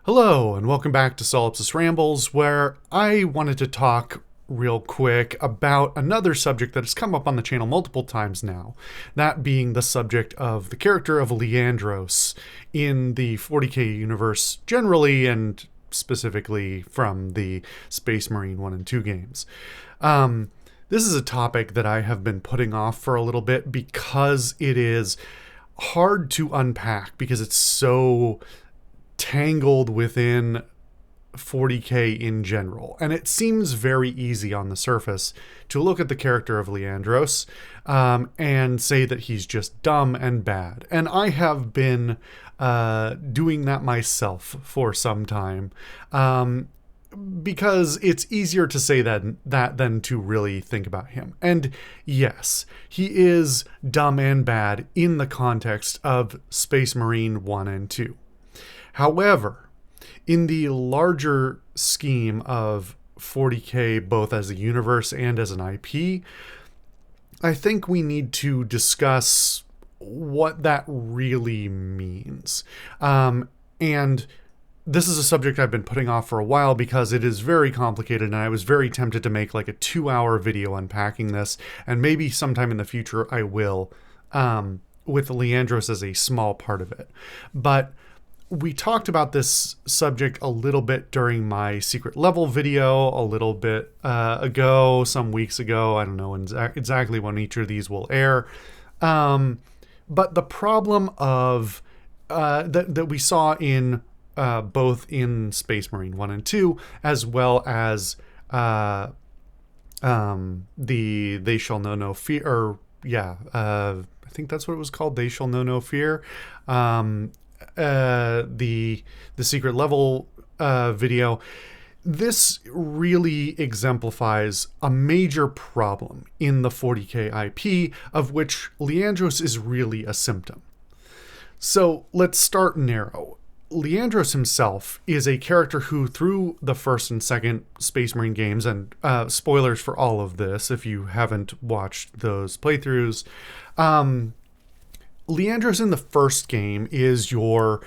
Hello, and welcome back to Solipsist Rambles, where I wanted to talk real quick about another subject that has come up on the channel multiple times now, that being the subject of the character of Leandros in the 40k universe generally, and specifically from the Space Marine 1 and 2 games. This is a topic that I have been putting off for a little bit because it is hard to unpack because it's so tangled within 40k in general, and it seems very easy on the surface to look at the character of Leandros and say that he's just dumb and bad, and I have been doing that myself for some time, because it's easier to say that than to really think about him. And yes, he is dumb and bad in the context of Space Marine 1 and 2. However, in the larger scheme of 40k, both as a universe and as an IP, I think we need to discuss what that really means. And this is a subject I've been putting off for a while because it is very complicated, and I was very tempted to make like a 2-hour video unpacking this, and maybe sometime in the future I will, with Leandros as a small part of it. But we talked about this subject a little bit during my secret level video a little bit ago, some weeks ago. I don't know exactly when each of these will air. But the problem of that we saw in both in Space Marine 1 and 2, as well as the They Shall Know No Fear, or I think that's what it was called, They Shall Know No Fear. The secret level video, this really exemplifies a major problem in the 40k IP, of which Leandros is really a symptom. So let's start narrow. Leandros himself is a character who, through the first and second Space Marine games, and spoilers for all of this if you haven't watched those playthroughs, Leandros in the first game is your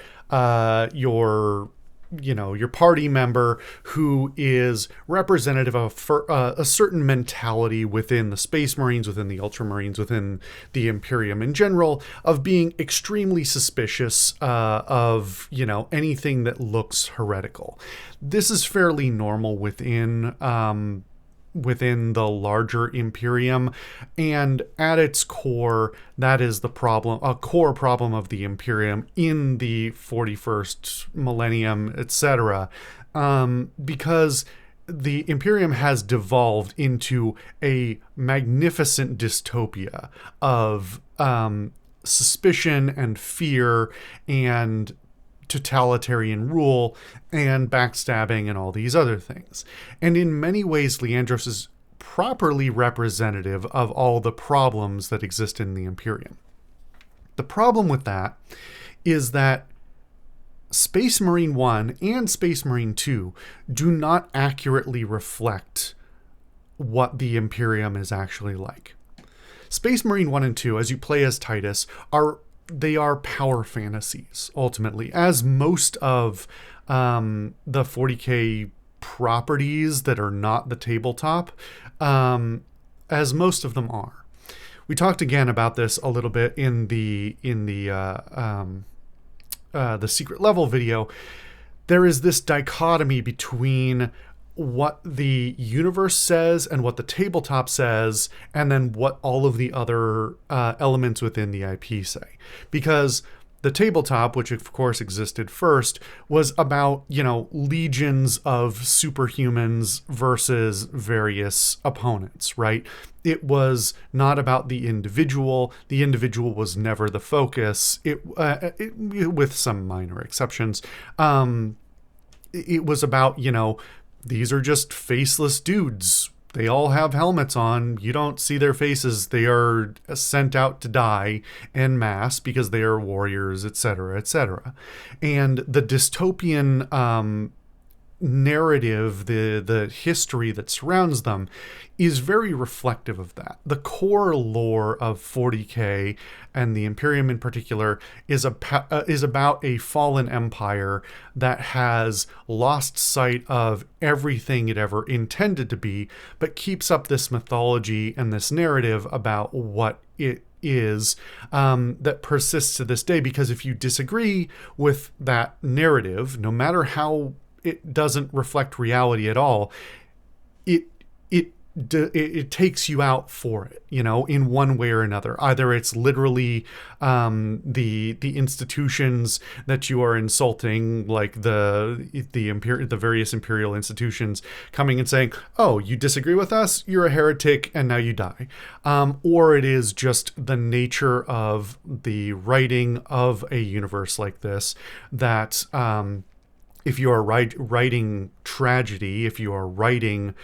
party member who is representative of a certain mentality within the Space Marines, within the Ultramarines, within the Imperium in general, of being extremely suspicious of anything that looks heretical. This is fairly normal within the larger Imperium, and at its core, that is a core problem of the Imperium in the 41st millennium, etc., because the Imperium has devolved into a magnificent dystopia of suspicion and fear and totalitarian rule and backstabbing and all these other things. And in many ways, Leandros is properly representative of all the problems that exist in the Imperium. The problem with that is that Space Marine 1 and Space Marine 2 do not accurately reflect what the Imperium is actually like. Space Marine 1 and 2, as you play as Titus, are power fantasies, ultimately, as most of the 40k properties that are not the tabletop, as most of them are. We talked again about this a little bit in the secret level video. There is this dichotomy between what the universe says and what the tabletop says, and then what all of the other elements within the IP say. Because the tabletop, which of course existed first, was about, legions of superhumans versus various opponents, right? It was not about the individual. The individual was never the focus. With some minor exceptions. It was about, these are just faceless dudes. They all have helmets on. You don't see their faces. They are sent out to die en masse because they are warriors, etc., etc. And the dystopian narrative, the history that surrounds them, is very reflective of that. The core lore of 40K and the Imperium in particular is about a fallen empire that has lost sight of everything it ever intended to be, but keeps up this mythology and this narrative about what it is, that persists to this day. Because if you disagree with that narrative, no matter how it doesn't reflect reality at all, it it takes you out for it, in one way or another. Either it's literally the institutions that you are insulting, like the various imperial institutions coming and saying, "Oh, you disagree with us? You're a heretic, and now you die." Or it is just the nature of the writing of a universe like this that. If you are writing tragedy, if you are writing,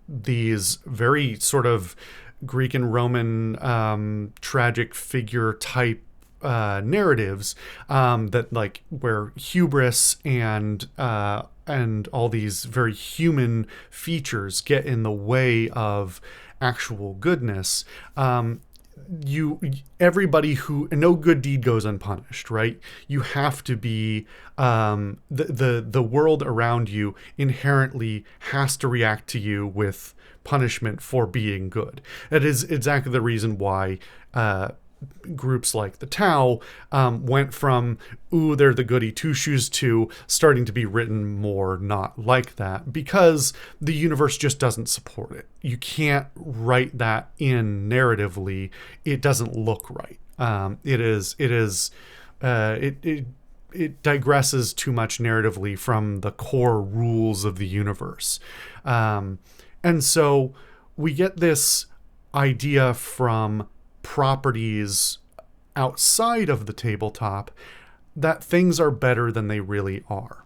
these very sort of Greek and Roman tragic figure type narratives, that like where hubris and all these very human features get in the way of actual goodness. Everybody who no good deed goes unpunished, right? You have to be the world around you inherently has to react to you with punishment for being good. That is exactly the reason why groups like the Tau went from, ooh, they're the goody two-shoes, to starting to be written more not like that, because the universe just doesn't support it. You can't write that in narratively. It doesn't look right. It digresses too much narratively from the core rules of the universe. And so we get this idea from properties outside of the tabletop that things are better than they really are.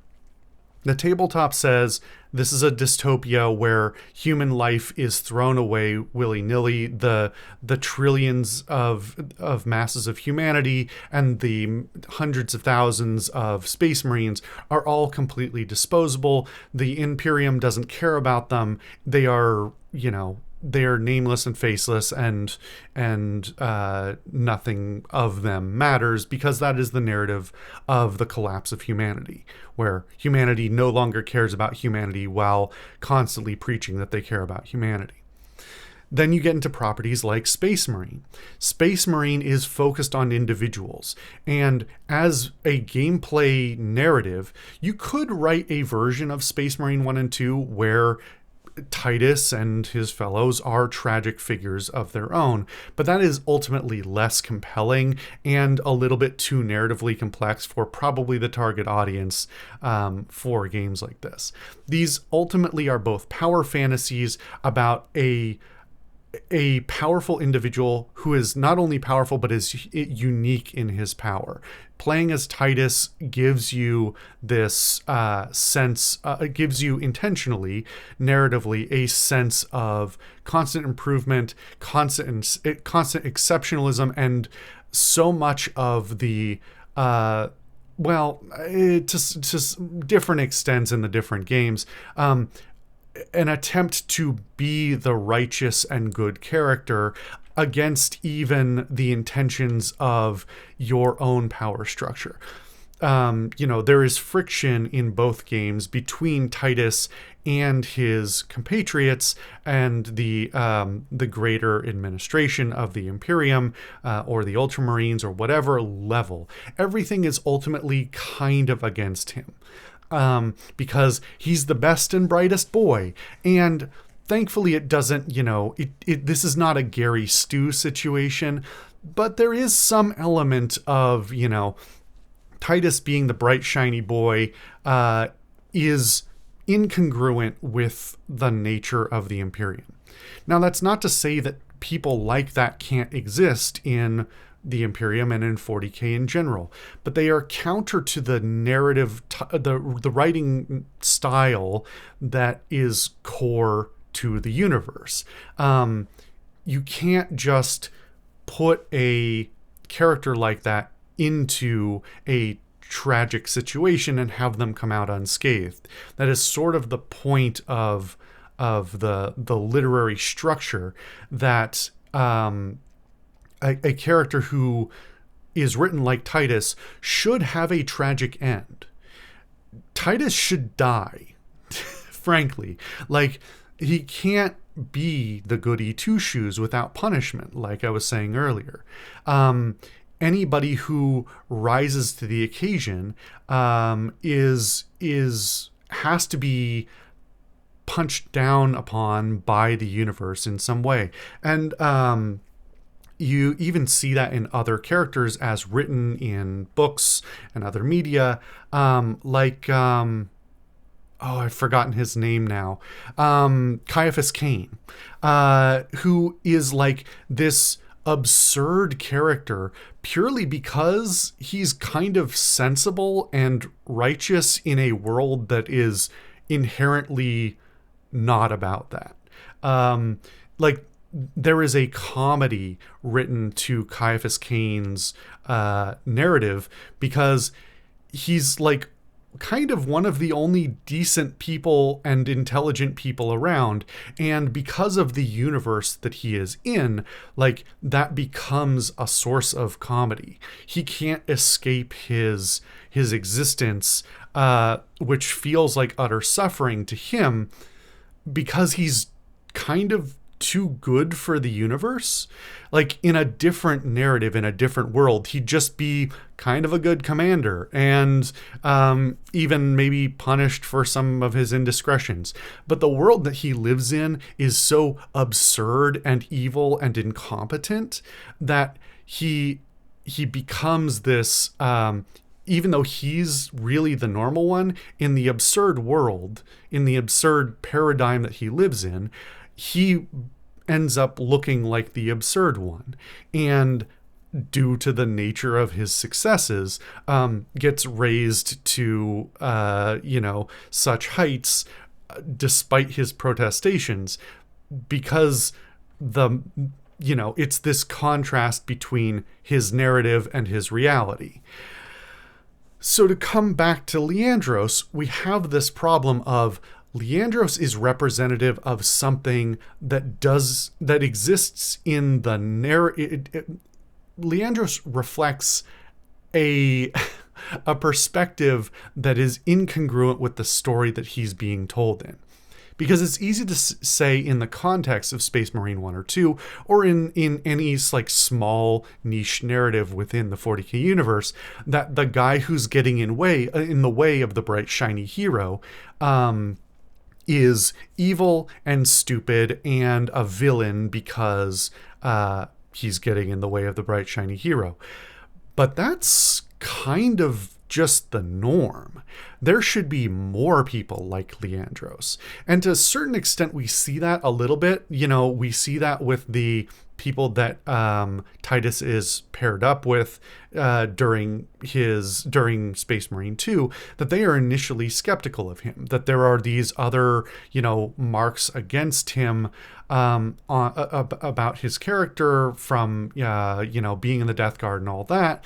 The tabletop says this is a dystopia where human life is thrown away willy-nilly. The trillions of masses of humanity and the hundreds of thousands of space marines are all completely disposable. The Imperium doesn't care about them. They are, they are nameless and faceless, and nothing of them matters, because that is the narrative of the collapse of humanity, where humanity no longer cares about humanity while constantly preaching that they care about humanity. Then you get into properties like Space Marine. Space Marine is focused on individuals, and as a gameplay narrative, you could write a version of Space Marine 1 and 2 where Titus and his fellows are tragic figures of their own, but that is ultimately less compelling and a little bit too narratively complex for probably the target audience for games like this. These ultimately are both power fantasies about a powerful individual who is not only powerful but is unique in his power. Playing as Titus gives you this sense, it gives you intentionally, narratively, a sense of constant improvement, constant exceptionalism, and so much of the to different extents in the different games, an attempt to be the righteous and good character against even the intentions of your own power structure. There is friction in both games between Titus and his compatriots and the greater administration of the Imperium, or the Ultramarines, or whatever level. Everything is ultimately kind of against him. Because he's the best and brightest boy. And thankfully it doesn't, this is not a Gary Stu situation, but there is some element of, Titus being the bright, shiny boy is incongruent with the nature of the Imperium. Now, that's not to say that people like that can't exist in the Imperium and in 40K in general, but they are counter to the narrative, the writing style that is core to the universe. You can't just put a character like that into a tragic situation and have them come out unscathed. That is sort of the point of the literary structure, that a character who is written like Titus should have a tragic end. Titus should die, frankly. Like, he can't be the goody two-shoes without punishment, like I was saying earlier. Anybody who rises to the occasion has to be punched down upon by the universe in some way. And you even see that in other characters as written in books and other media, I've forgotten his name now. Caiaphas Cain, who is like this absurd character purely because he's kind of sensible and righteous in a world that is inherently not about that. There is a comedy written to Caiaphas Cain's narrative, because he's like kind of one of the only decent people and intelligent people around, and because of the universe that he is in, like, that becomes a source of comedy. He can't escape his existence, which feels like utter suffering to him, because he's kind of too good for the universe. Like, in a different narrative, in a different world, he'd just be kind of a good commander, and even maybe punished for some of his indiscretions. But the world that he lives in is so absurd and evil and incompetent that he becomes this, even though he's really the normal one, in the absurd world, in the absurd paradigm that he lives in, he ends up looking like the absurd one, and due to the nature of his successes, gets raised to such heights despite his protestations, because it's this contrast between his narrative and his reality. So to come back to Leandros, we have this problem of Leandros is representative of something that exists in the narrative. Leandros reflects a perspective that is incongruent with the story that he's being told in. Because it's easy to say in the context of Space Marine 1 or 2, or in any like small niche narrative within the 40K universe, that the guy who's getting in the way of the bright shiny hero is evil and stupid and a villain because he's getting in the way of the bright shiny hero. But that's kind of just the norm. There should be more people like Leandros. And to a certain extent, we see that a little bit. We see that with the people that Titus is paired up with during Space Marine 2, that they are initially skeptical of him, that there are these other, marks against him about his character from, being in the Death Guard and all that.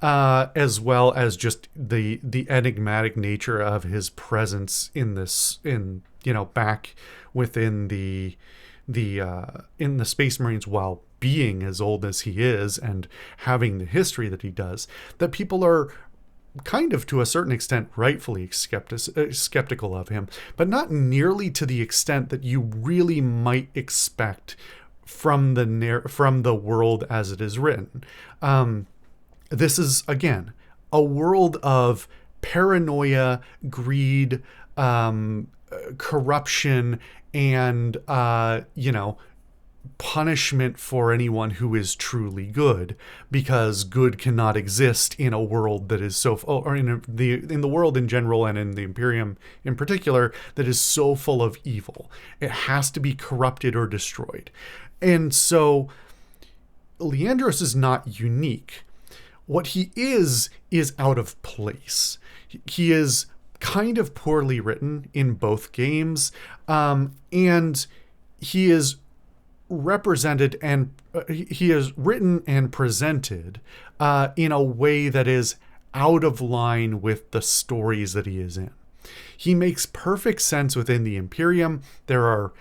As well as just the enigmatic nature of his presence back within the Space Marines, while being as old as he is and having the history that he does, that people are kind of, to a certain extent, rightfully skeptical of him, but not nearly to the extent that you really might expect from the world as it is written. This is, again, a world of paranoia, greed, corruption, and, punishment for anyone who is truly good, because good cannot exist in a world that is in the world in general, and in the Imperium in particular, that is so full of evil. It has to be corrupted or destroyed. And so Leandros is not unique. What he is out of place. He is kind of poorly written in both games, and he is represented and he is written and presented in a way that is out of line with the stories that he is in. He makes perfect sense within the Imperium. There are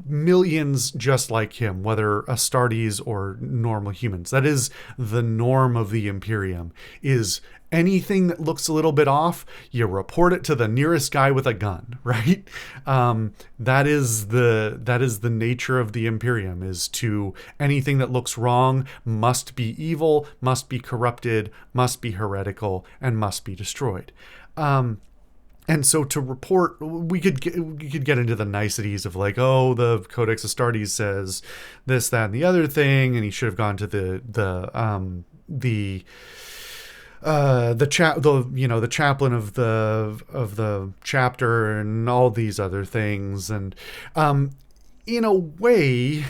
millions just like him, whether Astartes or normal humans. That is the norm of the Imperium, is anything that looks a little bit off, you report it to the nearest guy with a gun, right? That is the nature of the Imperium, is to anything that looks wrong must be evil, must be corrupted, must be heretical, and must be destroyed. And so to report, we could get into the niceties of like, oh, the Codex Astartes says this, that, and the other thing, and he should have gone to the chaplain of the chapter and all these other things. And in a way,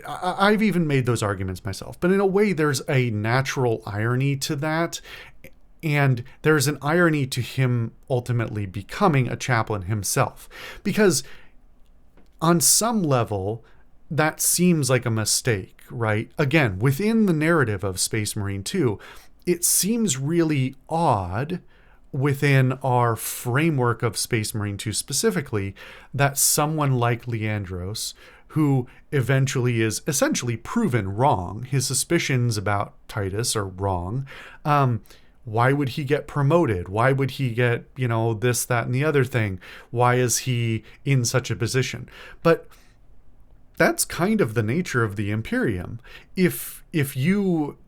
I've even made those arguments myself, but in a way there's a natural irony to that. And there's an irony to him ultimately becoming a chaplain himself, because on some level that seems like a mistake, right? Again, within the narrative of Space Marine 2, it seems really odd within our framework of Space Marine 2 specifically that someone like Leandros, who eventually is essentially proven wrong, his suspicions about Titus are wrong, why would he get promoted? Why would he get, this, that, and the other thing? Why is he in such a position? But that's kind of the nature of the Imperium. If you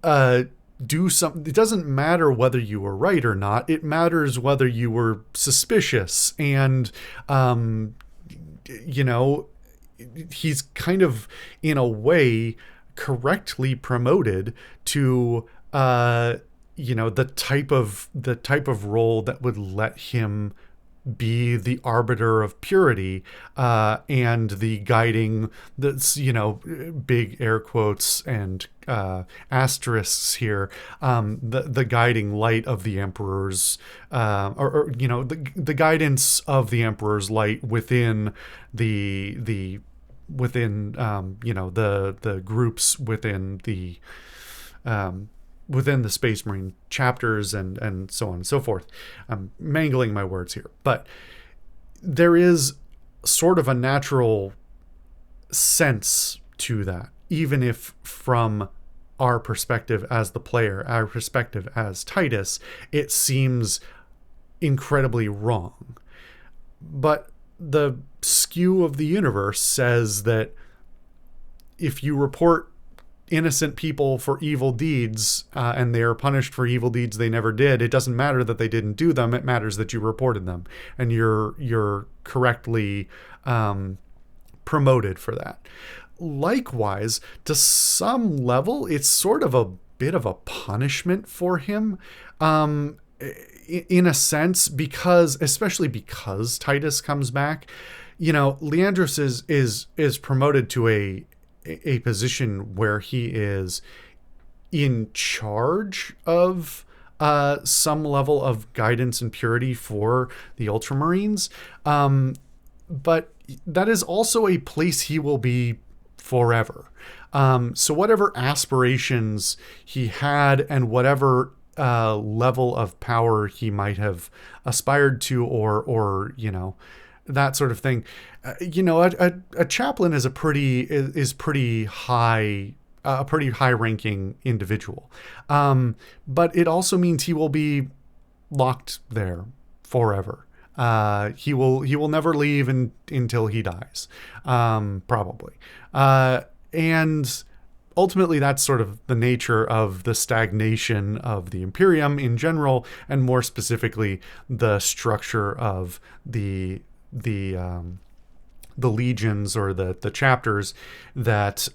do something, it doesn't matter whether you were right or not. It matters whether you were suspicious. And, he's kind of, in a way, correctly promoted to, the type of role that would let him be the arbiter of purity, and the guiding, that's, big air quotes and asterisks here, the guiding light of the Emperor's, the guidance of the Emperor's light within the groups within the Space Marine chapters and so on and so forth. I'm mangling my words here, but there is sort of a natural sense to that, even if from our perspective as the player, our perspective as Titus, it seems incredibly wrong. But the skew of the universe says that if you report innocent people for evil deeds, and they are punished for evil deeds they never did, it doesn't matter that they didn't do them. It matters that you reported them, and you're correctly promoted for that. Likewise, to some level, it's sort of a bit of a punishment for him, in a sense, especially because Titus comes back. Leandros is promoted to a position where he is in charge of some level of guidance and purity for the Ultramarines. But that is also a place he will be forever. So whatever aspirations he had and whatever level of power he might have aspired to, or that sort of thing. A chaplain is a pretty high ranking individual. But it also means he will be locked there forever. He will never leave until he dies, probably. And ultimately, that's sort of the nature of the stagnation of the Imperium in general, and more specifically, the structure of the legions or the chapters, that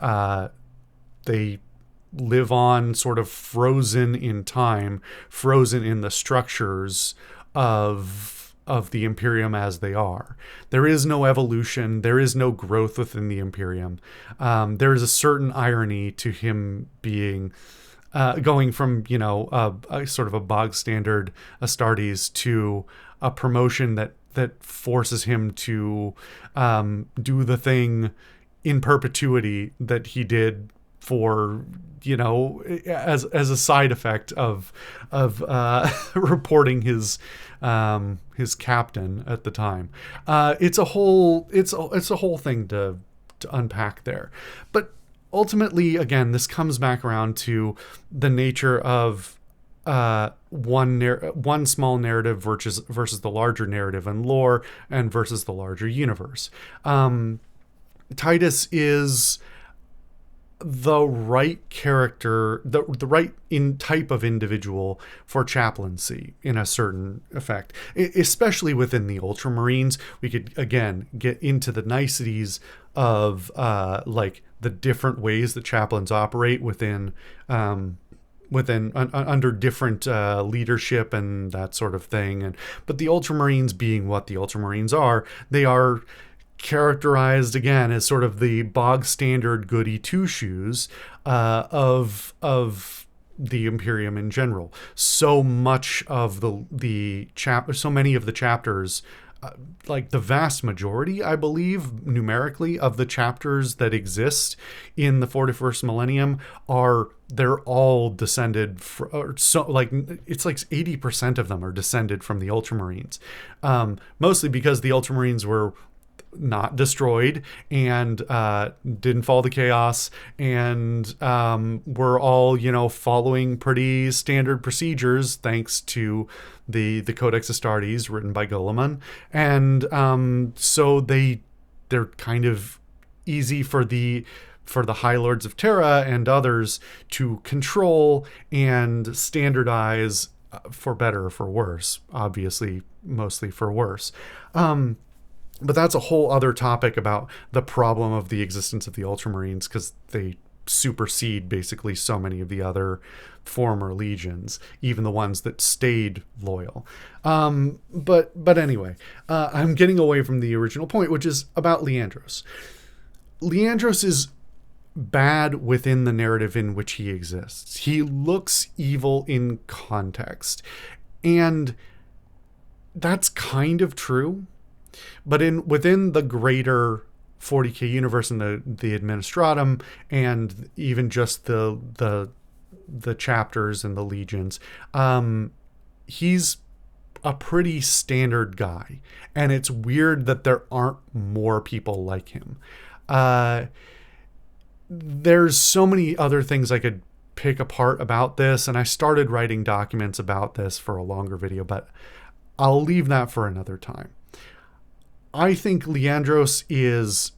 they live on sort of frozen in time, frozen in the structures of the Imperium as they are. There is no evolution. There is no growth within the Imperium. There is a certain irony to him being going from a sort of a bog standard Astartes to a promotion that forces him to do the thing in perpetuity that he did for, as a side effect of reporting his captain at the time. It's a whole thing to unpack there. But ultimately, again, this comes back around to the nature of one small narrative versus the larger narrative and lore, and versus the larger universe. Titus is the right character, the right type of individual for chaplaincy in a certain effect, especially within the Ultramarines. We could again get into the niceties of like the different ways that chaplains operate within under different leadership and that sort of thing. But the Ultramarines, being what the Ultramarines are, they are characterized again as sort of the bog standard goody two shoes of the Imperium in general. So much of so many of the chapters, like the vast majority, I believe, numerically, of the chapters that exist in the 41st millennium they're all descended it's like 80% of them are descended from the Ultramarines. Mostly because the Ultramarines were not destroyed and didn't fall to chaos, and were all following pretty standard procedures thanks to the Codex Astartes written by Guilliman. And so they're kind of easy for the High Lords of Terra and others to control and standardize, for better or for worse, obviously mostly for worse. But that's a whole other topic about the problem of the existence of the Ultramarines, because they supersede basically so many of the other former legions, even the ones that stayed loyal. But anyway, I'm getting away from the original point, which is about Leandros. Leandros is bad within the narrative in which he exists. He looks evil in context, and that's kind of true. But within the greater 40k universe and the Administratum, and even just the chapters and the legions, he's a pretty standard guy, and it's weird that there aren't more people like him. There's so many other things I could pick apart about this, and I started writing documents about this for a longer video, but I'll leave that for another time. I think Leandros is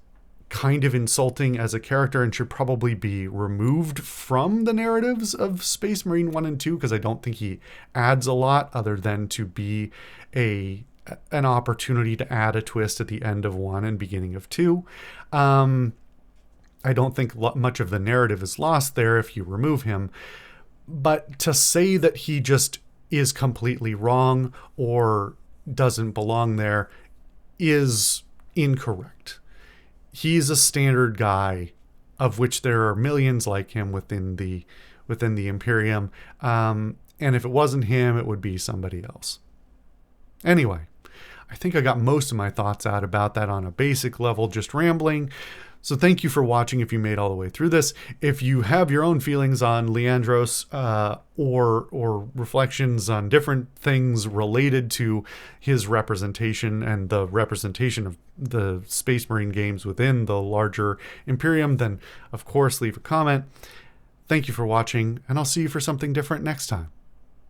kind of insulting as a character and should probably be removed from the narratives of Space Marine 1 and 2, because I don't think he adds a lot other than to be an opportunity to add a twist at the end of 1 and beginning of 2. I don't think much of the narrative is lost there if you remove him. But to say that he just is completely wrong or doesn't belong there is incorrect. He's a standard guy, of which there are millions like him within the Imperium. And if it wasn't him, it would be somebody else. Anyway, I think I got most of my thoughts out about that on a basic level, just rambling. So thank you for watching if you made all the way through this. If you have your own feelings on Leandros or reflections on different things related to his representation and the representation of the Space Marine games within the larger Imperium, then of course leave a comment. Thank you for watching, and I'll see you for something different next time.